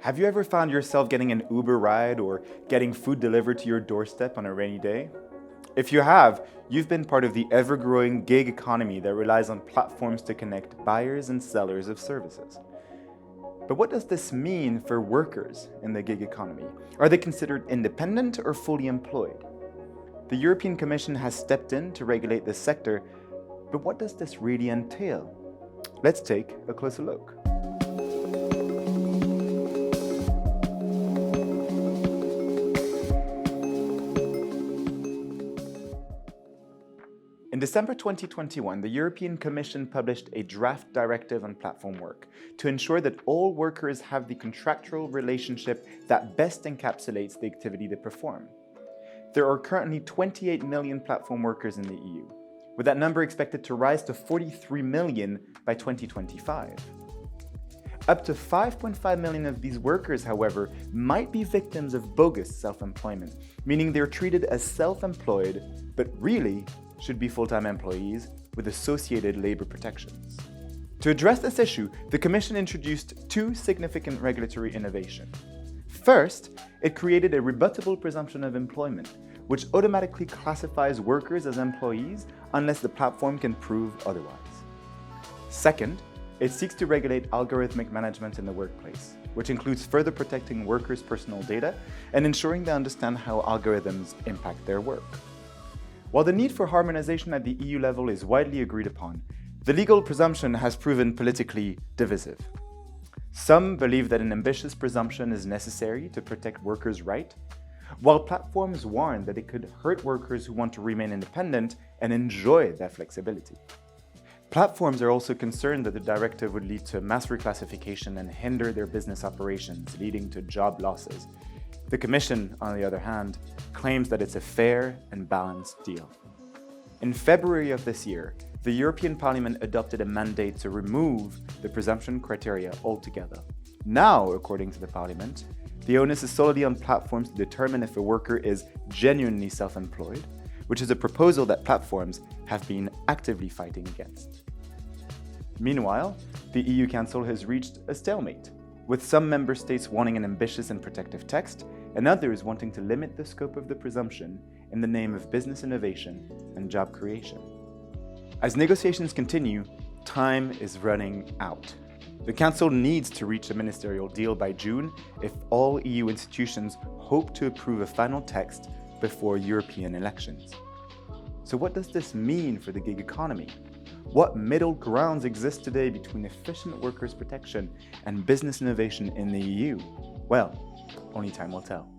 Have you ever found yourself getting an Uber ride or getting food delivered to your doorstep on a rainy day? If you have, you've been part of the ever-growing gig economy that relies on platforms to connect buyers and sellers of services. But what does this mean for workers in the gig economy? Are they considered independent or fully employed? The European Commission has stepped in to regulate this sector, but what does this really entail? Let's take a closer look. In December 2021, the European Commission published a draft directive on platform work to ensure that all workers have the contractual relationship that best encapsulates the activity they perform. There are currently 28 million platform workers in the EU, with that number expected to rise to 43 million by 2025. Up to 5.5 million of these workers, however, might be victims of bogus self-employment, meaning they're treated as self-employed, but really should be full-time employees with associated labor protections. To address this issue, the Commission introduced two significant regulatory innovations. First, it created a rebuttable presumption of employment, which automatically classifies workers as employees unless the platform can prove otherwise. Second, it seeks to regulate algorithmic management in the workplace, which includes further protecting workers' personal data and ensuring they understand how algorithms impact their work. While the need for harmonization at the EU level is widely agreed upon, the legal presumption has proven politically divisive. Some believe that an ambitious presumption is necessary to protect workers' rights, while platforms warn that it could hurt workers who want to remain independent and enjoy that flexibility. Platforms are also concerned that the directive would lead to mass reclassification and hinder their business operations, leading to job losses. The Commission, on the other hand, claims that it's a fair and balanced deal. In February of this year, the European Parliament adopted a mandate to remove the presumption criteria altogether. Now, according to the Parliament, the onus is solely on platforms to determine if a worker is genuinely self-employed, which is a proposal that platforms have been actively fighting against. Meanwhile, the EU Council has reached a stalemate, with some member states wanting an ambitious and protective text, and others wanting to limit the scope of the presumption in the name of business innovation and job creation. As negotiations continue, time is running out. The Council needs to reach a ministerial deal by June if all EU institutions hope to approve a final text before European elections. So what does this mean for the gig economy? What middle grounds exist today between efficient workers' protection and business innovation in the EU? Well, only time will tell.